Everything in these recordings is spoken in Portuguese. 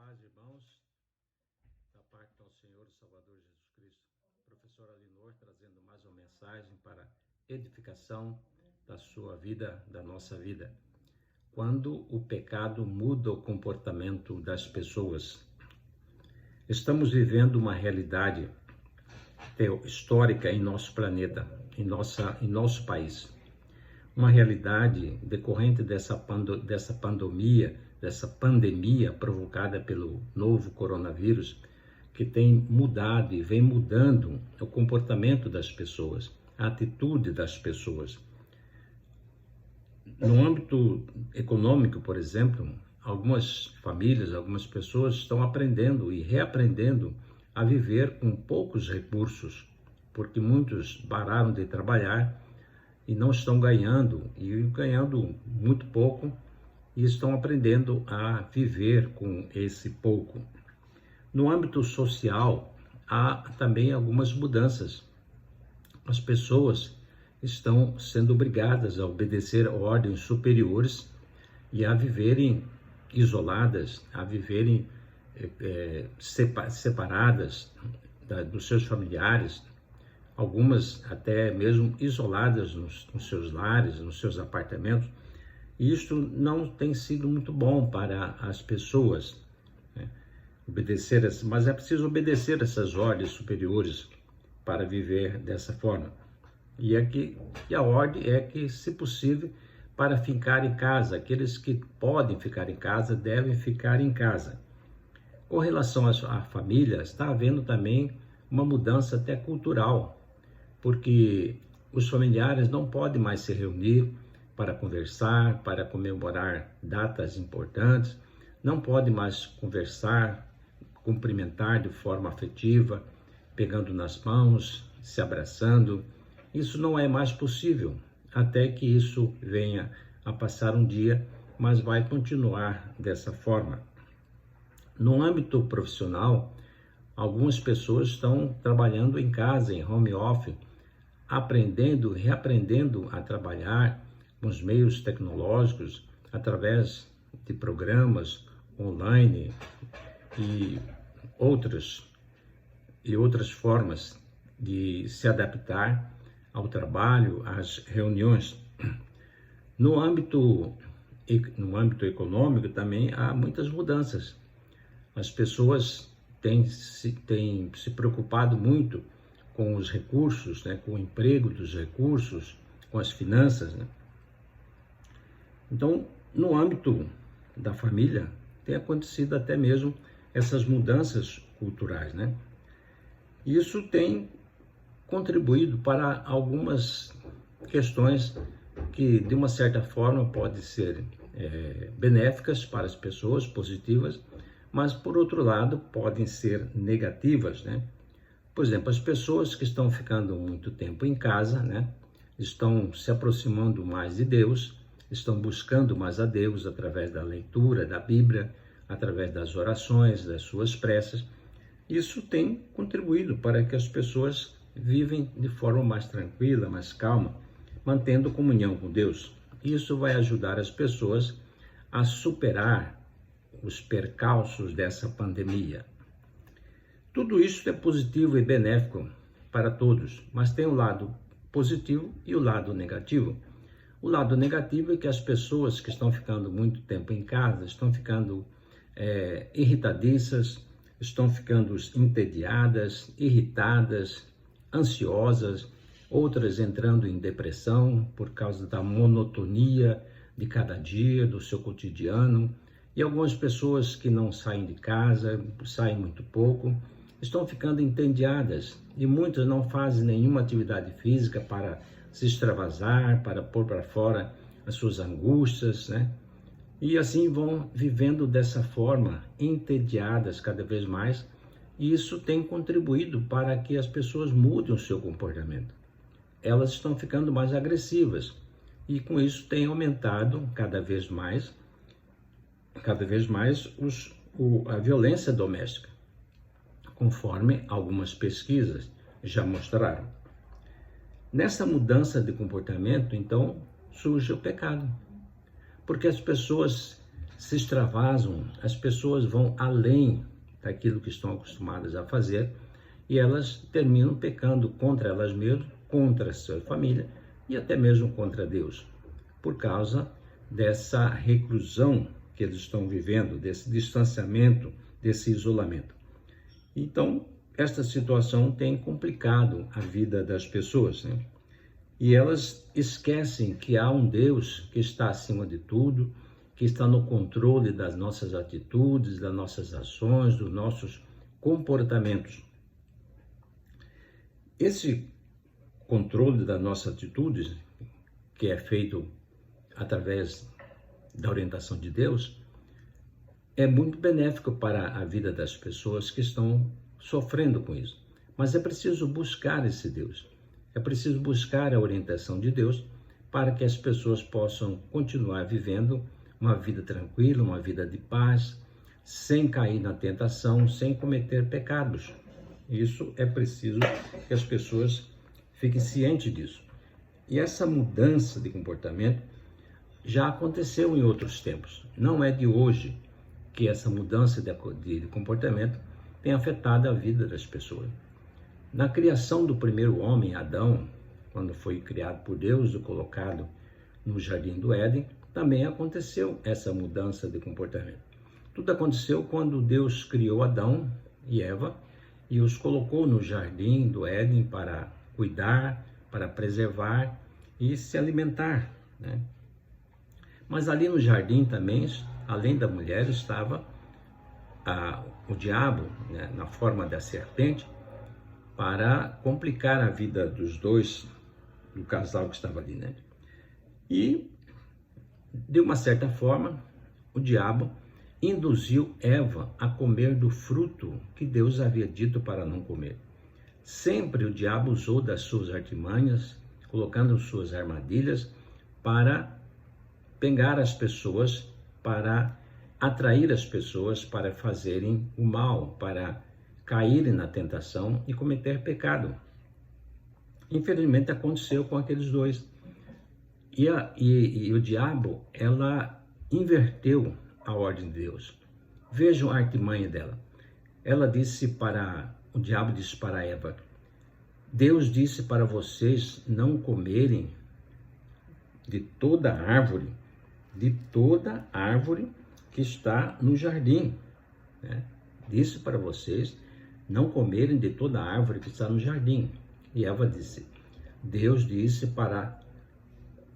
paz, irmãos, da parte do Senhor e Salvador Jesus Cristo. Professor Alinor trazendo mais uma mensagem para edificação da sua vida, da nossa vida. Quando o pecado muda o comportamento das pessoas. Estamos vivendo uma realidade histórica em nosso planeta, em nosso país. Uma realidade decorrente dessa pandemia provocada pelo novo coronavírus, que tem mudado e vem mudando o comportamento das pessoas, a atitude das pessoas. No âmbito econômico, por exemplo, algumas famílias, algumas pessoas estão aprendendo e reaprendendo a viver com poucos recursos, porque muitos pararam de trabalhar e não estão ganhando muito pouco, e estão aprendendo a viver com esse pouco. No âmbito social, há também algumas mudanças. As pessoas estão sendo obrigadas a obedecer a ordens superiores e a viverem isoladas, a viverem separadas dos seus familiares, algumas até mesmo isoladas nos seus lares, nos seus apartamentos. E isso não tem sido muito bom para as pessoas, né? Mas é preciso obedecer essas ordens superiores para viver dessa forma. E a ordem é que, se possível, para ficar em casa, aqueles que podem ficar em casa devem ficar em casa. Com relação à família, está havendo também uma mudança até cultural, porque os familiares não podem mais se reunir para conversar, para comemorar datas importantes, não podem mais conversar, cumprimentar de forma afetiva, pegando nas mãos, se abraçando. Isso não é mais possível, até que isso venha a passar um dia, mas vai continuar dessa forma. No âmbito profissional, algumas pessoas estão trabalhando em casa, em home office, aprendendo, reaprendendo a trabalhar com os meios tecnológicos, através de programas online e outras formas de se adaptar ao trabalho, às reuniões. No âmbito econômico também há muitas mudanças. As pessoas têm se preocupado muito com os recursos, né, com o emprego dos recursos, com as finanças, né? Então, no âmbito da família, tem acontecido até mesmo essas mudanças culturais, né? Isso tem contribuído para algumas questões que, de uma certa forma, podem ser benéficas para as pessoas, positivas, mas, por outro lado, podem ser negativas, né? Por exemplo, as pessoas que estão ficando muito tempo em casa, né, estão se aproximando mais de Deus, estão buscando mais a Deus através da leitura da Bíblia, através das orações, das suas preces. Isso tem contribuído para que as pessoas vivem de forma mais tranquila, mais calma, mantendo comunhão com Deus. Isso vai ajudar as pessoas a superar os percalços dessa pandemia. Tudo isso é positivo e benéfico para todos, mas tem o lado positivo e o lado negativo. O lado negativo é que as pessoas que estão ficando muito tempo em casa estão ficando irritadiças, estão ficando entediadas, irritadas, ansiosas, outras entrando em depressão por causa da monotonia de cada dia, do seu cotidiano. E algumas pessoas que não saem de casa, saem muito pouco, estão ficando entediadas, e muitas não fazem nenhuma atividade física para se extravasar, para pôr para fora as suas angústias, né? E assim vão vivendo dessa forma, entediadas cada vez mais, e isso tem contribuído para que as pessoas mudem o seu comportamento. Elas estão ficando mais agressivas, e com isso tem aumentado cada vez mais a violência doméstica, conforme algumas pesquisas já mostraram. Nessa mudança de comportamento, então, surge o pecado, porque as pessoas se extravasam, as pessoas vão além daquilo que estão acostumadas a fazer e elas terminam pecando contra elas mesmas, contra a sua família e até mesmo contra Deus, por causa dessa reclusão que eles estão vivendo, desse distanciamento, desse isolamento. Então, esta situação tem complicado a vida das pessoas, né? E elas esquecem que há um Deus que está acima de tudo, que está no controle das nossas atitudes, das nossas ações, dos nossos comportamentos. Esse controle das nossas atitudes, que é feito através da orientação de Deus, é muito benéfico para a vida das pessoas que estão sofrendo com isso. Mas é preciso buscar esse Deus. É preciso buscar a orientação de Deus para que as pessoas possam continuar vivendo uma vida tranquila, uma vida de paz, sem cair na tentação, sem cometer pecados. Isso é preciso que as pessoas fiquem cientes disso. E essa mudança de comportamento já aconteceu em outros tempos. Não é de hoje que essa mudança de comportamento tem afetado a vida das pessoas. Na criação do primeiro homem, Adão, quando foi criado por Deus e colocado no jardim do Éden, também aconteceu essa mudança de comportamento. Tudo aconteceu quando Deus criou Adão e Eva e os colocou no jardim do Éden para cuidar, para preservar e se alimentar, né? Mas ali no jardim também, além da mulher, estava o diabo, né, na forma da serpente, para complicar a vida dos dois, do casal que estava ali, né? E, de uma certa forma, o diabo induziu Eva a comer do fruto que Deus havia dito para não comer. Sempre o diabo usou das suas artimanhas, colocando suas armadilhas para pegar as pessoas, para atrair as pessoas para fazerem o mal, para caírem na tentação e cometer pecado. Infelizmente aconteceu com aqueles dois. E o diabo, ela inverteu a ordem de Deus. Vejam a artimanha dela. O diabo disse para Eva: Deus disse para vocês não comerem de toda árvore que está no jardim, né? Disse para vocês não comerem de toda árvore que está no jardim. E Eva disse: Deus disse para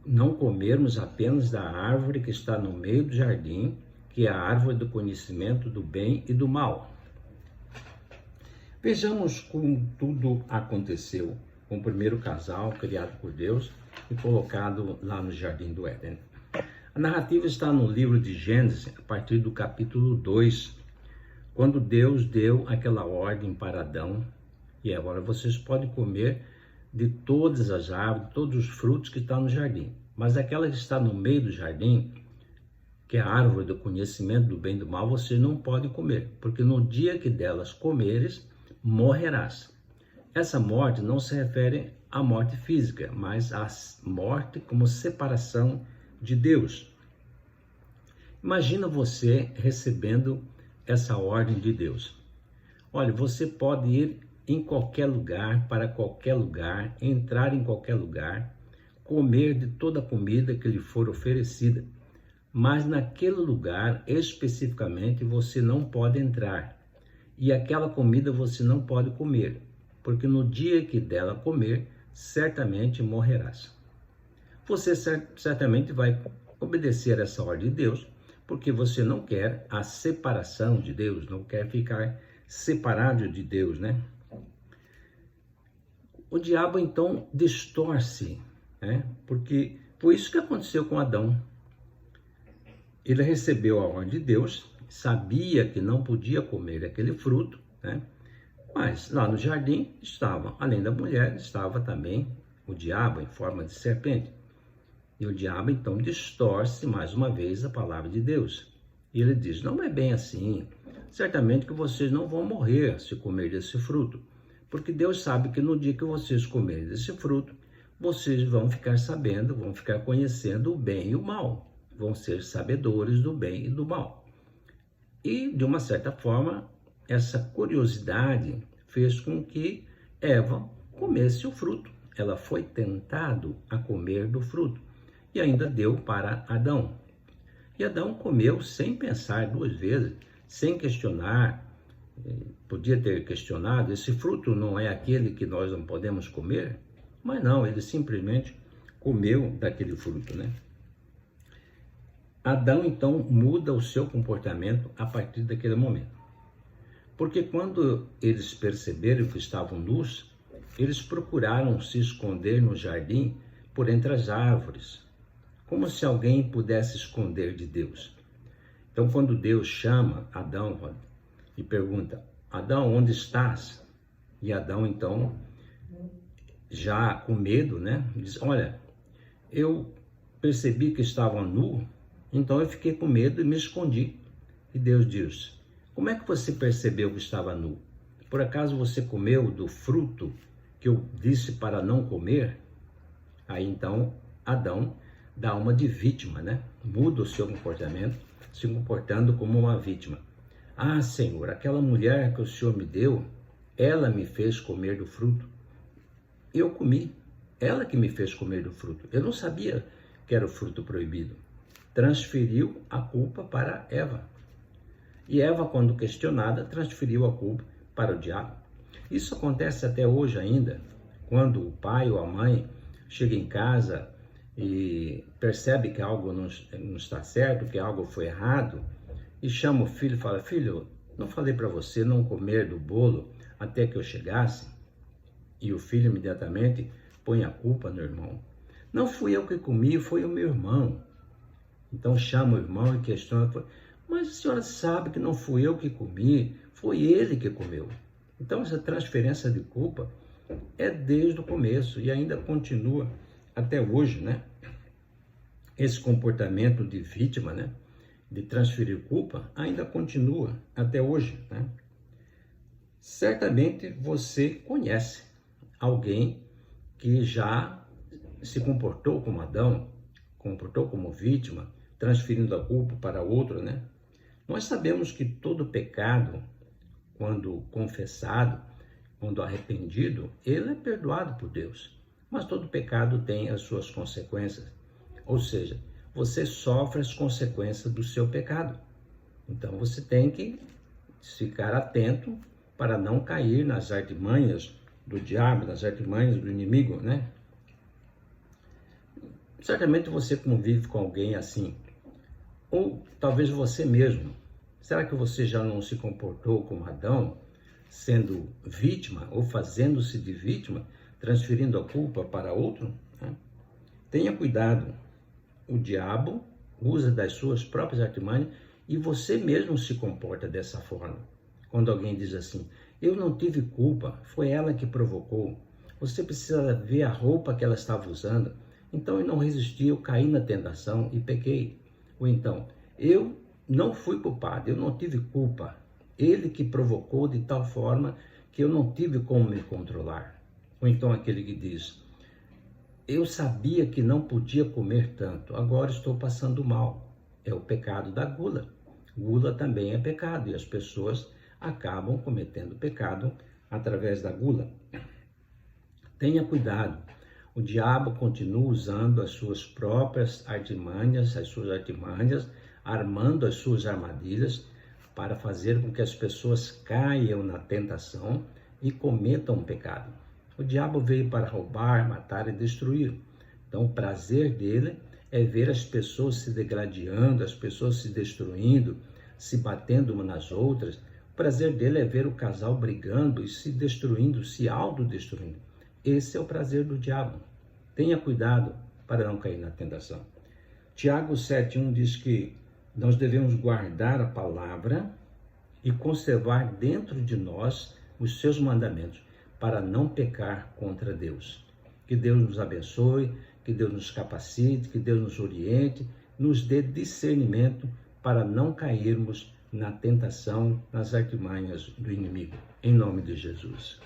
não comermos apenas da árvore que está no meio do jardim, que é a árvore do conhecimento do bem e do mal. Vejamos como tudo aconteceu com o primeiro casal criado por Deus e colocado lá no jardim do Éden. A narrativa está no livro de Gênesis, a partir do capítulo 2, quando Deus deu aquela ordem para Adão e Eva: vocês podem comer de todas as árvores, todos os frutos que estão no jardim, mas aquela que está no meio do jardim, que é a árvore do conhecimento do bem e do mal, vocês não podem comer, porque no dia que delas comeres, morrerás. Essa morte não se refere à morte física, mas à morte como separação de Deus. Imagina você recebendo essa ordem de Deus. Olha, você pode ir em qualquer lugar, para qualquer lugar, entrar em qualquer lugar, comer de toda a comida que lhe for oferecida, mas naquele lugar especificamente você não pode entrar, e aquela comida você não pode comer, porque no dia que dela comer, certamente morrerás. Você certamente vai obedecer essa ordem de Deus, porque você não quer a separação de Deus, não quer ficar separado de Deus, né? O diabo então distorce, né? Porque foi isso que aconteceu com Adão. Ele recebeu a ordem de Deus, sabia que não podia comer aquele fruto, né? Mas lá no jardim estava, além da mulher, estava também o diabo em forma de serpente. E o diabo então distorce mais uma vez a palavra de Deus. E ele diz: não é bem assim. Certamente que vocês não vão morrer se comer desse fruto. Porque Deus sabe que no dia que vocês comerem desse fruto, vocês vão ficar sabendo, vão ficar conhecendo o bem e o mal. vão ser sabedores do bem e do mal. E, de uma certa forma, essa curiosidade fez com que Eva comesse o fruto. Ela foi tentado a comer do fruto e ainda deu para Adão. E Adão comeu sem pensar duas vezes, sem questionar. Podia ter questionado, esse fruto não é aquele que nós não podemos comer? Mas não, ele simplesmente comeu daquele fruto, né? Adão, então, muda o seu comportamento a partir daquele momento. Porque quando eles perceberam que estavam nus, eles procuraram se esconder no jardim por entre as árvores, como se alguém pudesse esconder de Deus. Então, quando Deus chama Adão e pergunta, Adão, onde estás? E Adão, então, já com medo, né, diz, olha, eu percebi que estava nu, então eu fiquei com medo e me escondi. E Deus diz, como é que você percebeu que estava nu? Por acaso você comeu do fruto que eu disse para não comer? Aí então Adão dá uma de vítima, né? Muda o seu comportamento, se comportando como uma vítima. Ah, Senhor, aquela mulher que o Senhor me deu, ela me fez comer do fruto. Eu comi, ela que me fez comer do fruto. Eu não sabia que era o fruto proibido. Transferiu a culpa para Eva. E Eva, quando questionada, transferiu a culpa para o diabo. Isso acontece até hoje ainda, quando o pai ou a mãe chega em casa e percebe que algo não está certo, que algo foi errado, e chama o filho e fala, filho, não falei para você não comer do bolo até que eu chegasse? E o filho imediatamente põe a culpa no irmão. Não fui eu que comi, foi o meu irmão. Então chama o irmão e questiona, mas a senhora sabe que não fui eu que comi, foi ele que comeu. Então essa transferência de culpa é desde o começo e ainda continua até hoje, né? Esse comportamento de vítima, né? De transferir culpa, ainda continua até hoje, né? Certamente você conhece alguém que já se comportou como Adão, comportou como vítima, transferindo a culpa para outro, né? Nós sabemos que todo pecado, quando confessado, quando arrependido, ele é perdoado por Deus. Mas todo pecado tem as suas consequências. Ou seja, você sofre as consequências do seu pecado. Então você tem que ficar atento para não cair nas artimanhas do diabo, nas artimanhas do inimigo, né? Certamente você convive com alguém assim. Ou talvez você mesmo. Será que você já não se comportou como Adão, sendo vítima ou fazendo-se de vítima, transferindo a culpa para outro? Tenha cuidado. O diabo usa das suas próprias artimanhas e você mesmo se comporta dessa forma. Quando alguém diz assim, eu não tive culpa, foi ela que provocou. Você precisa ver a roupa que ela estava usando. Então eu não resisti, eu caí na tentação e pequei. Ou então, eu não fui culpado, eu não tive culpa. Ele que provocou de tal forma que eu não tive como me controlar. Ou então aquele que diz, eu sabia que não podia comer tanto, agora estou passando mal. É o pecado da gula. Gula também é pecado e as pessoas acabam cometendo pecado através da gula. Tenha cuidado. O diabo continua usando as suas próprias artimanhas, armando as suas armadilhas para fazer com que as pessoas caiam na tentação e cometam um pecado. O diabo veio para roubar, matar e destruir. Então o prazer dele é ver as pessoas se degradando, as pessoas se destruindo, se batendo umas nas outras. O prazer dele é ver o casal brigando e se destruindo, se autodestruindo. Esse é o prazer do diabo. Tenha cuidado para não cair na tentação. Tiago 7,1 diz que nós devemos guardar a palavra e conservar dentro de nós os seus mandamentos para não pecar contra Deus. Que Deus nos abençoe, que Deus nos capacite, que Deus nos oriente, nos dê discernimento para não cairmos na tentação, nas artimanhas do inimigo. Em nome de Jesus.